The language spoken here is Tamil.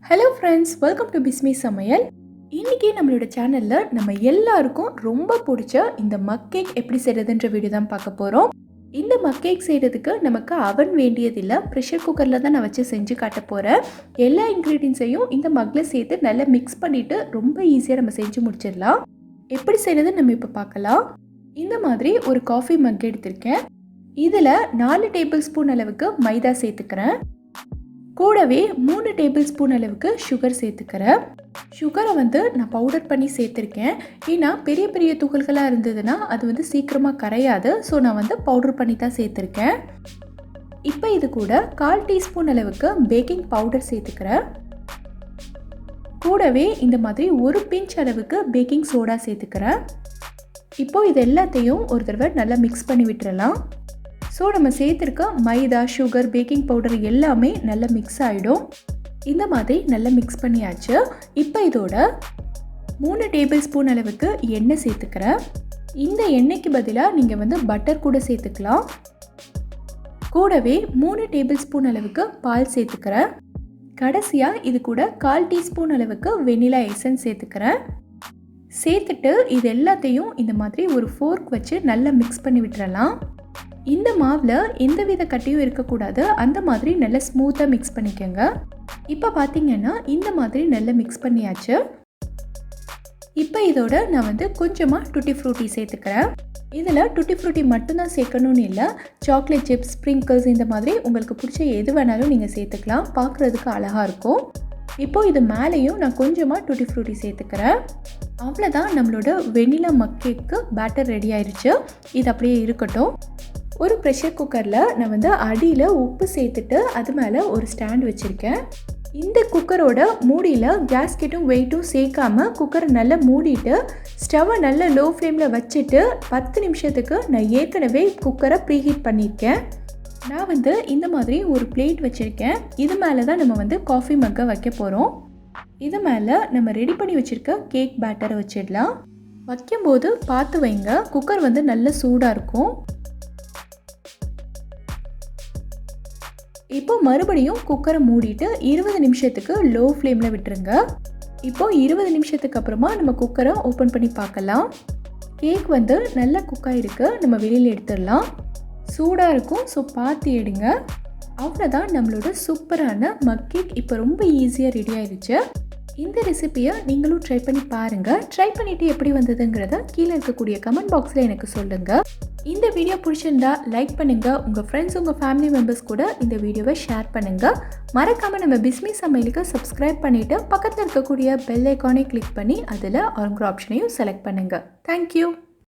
Hello friends, welcome to Bismi சமையல். இன்றைக்கி நம்மளோட சேனலில் நம்ம எல்லாருக்கும் ரொம்ப பிடிச்ச இந்த மக் கேக் எப்படி செய்கிறதுன்ற வீடியோ தான் பார்க்க போகிறோம். இந்த மக் கேக் செய்கிறதுக்கு நமக்கு அவன் வேண்டியதில்லை, ப்ரெஷர் குக்கரில் தான் நான் வச்சு செஞ்சு காட்ட போகிறேன். எல்லா இன்க்ரீடியன்ஸையும் இந்த மக்கில் சேர்த்து நல்லா மிக்ஸ் பண்ணிவிட்டு ரொம்ப ஈஸியாக நம்ம செஞ்சு முடிச்சிடலாம். எப்படி செய்கிறது நம்ம இப்போ பார்க்கலாம். இந்த மாதிரி ஒரு காஃபி மக் எடுத்திருக்கேன். இதில் 4 டேபிள் ஸ்பூன் அளவுக்கு மைதா சேர்த்துக்கிறேன். கூடவே 3 டேபிள் ஸ்பூன் அளவுக்கு சுகர் சேர்த்துக்கிறேன். சுகரை நான் பவுடர் பண்ணி சேர்த்துருக்கேன். ஏன்னா பெரிய பெரிய துகள்களாக இருந்ததுன்னா அது சீக்கிரமாக கரையாது. ஸோ நான் பவுடர் பண்ணி தான் சேர்த்துருக்கேன். இப்போ இது கூட 1/4 டீஸ்பூன் அளவுக்கு பேக்கிங் பவுடர் சேர்த்துக்கிறேன். கூடவே இந்த மாதிரி ஒரு பிஞ்ச் அளவுக்கு பேக்கிங் சோடா சேர்த்துக்கிறேன். இப்போது இது எல்லாத்தையும் ஒரு தடவை நல்லா மிக்ஸ் பண்ணி விட்டுறலாம். ஸோ நம்ம சேர்த்துருக்க மைதா, சுகர், பேக்கிங் பவுடர் எல்லாமே நல்லா மிக்ஸ் ஆகிடும். இந்த மாதிரி நல்லா மிக்ஸ் பண்ணியாச்சு. இப்போ இதோட 3 டேபிள் ஸ்பூன் அளவுக்கு எண்ணெய் சேர்த்துக்கிறேன். இந்த எண்ணெய்க்கு பதிலாக நீங்கள் பட்டர் கூட சேர்த்துக்கலாம். கூடவே 3 டேபிள் ஸ்பூன் அளவுக்கு பால் சேர்த்துக்கிறேன். கடைசியாக இது கூட 1/4 டீஸ்பூன் அளவுக்கு வெனிலா எசன்ஸ் சேர்த்துக்கிறேன். சேர்த்துட்டு இது எல்லாத்தையும் இந்த மாதிரி ஒரு ஃபோர்க் வச்சு நல்லா மிக்ஸ் பண்ணி விட்டுறலாம். இந்த மாவில் எந்தவித கட்டியும் இருக்கக்கூடாது. அந்த மாதிரி நல்லா ஸ்மூத்தாக மிக்ஸ் பண்ணிக்கோங்க. இப்போ பார்த்தீங்கன்னா இந்த மாதிரி நல்லா மிக்ஸ் பண்ணியாச்சு. இப்போ இதோட நான் கொஞ்சமாக டூட்டி ஃப்ரூட்டி சேர்த்துக்கிறேன். இதில் டூட்டி ஃப்ரூட்டி மட்டும்தான் சேர்க்கணும்னு இல்லை, சாக்லேட் சிப்ஸ், ஸ்ப்ரிங்கிள்ஸ் இந்த மாதிரி உங்களுக்கு பிடிச்ச எது வேணாலும் நீங்கள் சேர்த்துக்கலாம். பார்க்குறதுக்கு அழகாக இருக்கும். இப்போது இது மேலேயும் நான் கொஞ்சமாக டூட்டி ஃப்ரூட்டி சேர்த்துக்கிறேன். அவ்வளோதான், நம்மளோட வெனிலா மக் கேக்கு பேட்டர் ரெடி ஆயிடுச்சு. இது அப்படியே இருக்கட்டும். ஒரு ப்ரெஷர் குக்கரில் நான் அடியில் உப்பு சேர்த்துட்டு அது மேலே ஒரு ஸ்டாண்ட் வச்சுருக்கேன். இந்த குக்கரோட மூடியில் கேஸ்கெட்டும் வெயிட்டும் சேர்க்காமல் குக்கரை நல்லா மூடிட்டு ஸ்டவ்வை நல்லா லோ ஃப்ளேமில் வச்சுட்டு 10 நிமிஷத்துக்கு நான் ஏற்கனவே குக்கரை ப்ரீஹீட் பண்ணியிருக்கேன். நான் இந்த மாதிரி ஒரு பிளேட் வச்சுருக்கேன். இது மேலே தான் நம்ம காஃபி மக்கை வைக்க போகிறோம். இது மேலே நம்ம ரெடி பண்ணி வச்சுருக்க கேக் பேட்டரை வச்சிடலாம். வைக்கும்போது பார்த்து வைங்க, குக்கர் நல்ல சூடாக இருக்கும். இப்போ மறுபடியும் குக்கரை மூடிட்டு 20 நிமிஷத்துக்கு லோ ஃப்ளேமில் விட்டுருங்க. இப்போது 20 நிமிஷத்துக்கு அப்புறமா நம்ம குக்கரை ஓப்பன் பண்ணி பார்க்கலாம். கேக் நல்லா குக்காக இருக்குது. நம்ம வெளியில் எடுத்துடலாம். சூடாக இருக்கும், ஸோ பார்த்து எடுங்க. அவ்வளோதான், நம்மளோட சூப்பரான மக் கேக் இப்போ ரொம்ப ஈஸியாக ரெடி ஆயிடுச்சு. இந்த ரெசிபியை நீங்களும் ட்ரை பண்ணி பாருங்கள். ட்ரை பண்ணிவிட்டு எப்படி வந்ததுங்கிறத கீழே இருக்கக்கூடிய கமெண்ட் பாக்ஸில் எனக்கு சொல்லுங்கள். இந்த வீடியோ பிடிச்சிருந்தா லைக் பண்ணுங்கள். உங்கள் ஃப்ரெண்ட்ஸ், உங்கள் ஃபேமிலி மெம்பர்ஸ் கூட இந்த வீடியோவை ஷேர் பண்ணுங்கள். மறக்காமல் நம்ம பிஸ்மி சமையலுக்கு சப்ஸ்கிரைப் பண்ணிவிட்டு பக்கத்தில் இருக்கக்கூடிய பெல் ஐக்கானை கிளிக் பண்ணி அதில் ஆல்ங்கிற ஆப்ஷனையும் செலக்ட் பண்ணுங்கள். தேங்க்யூ.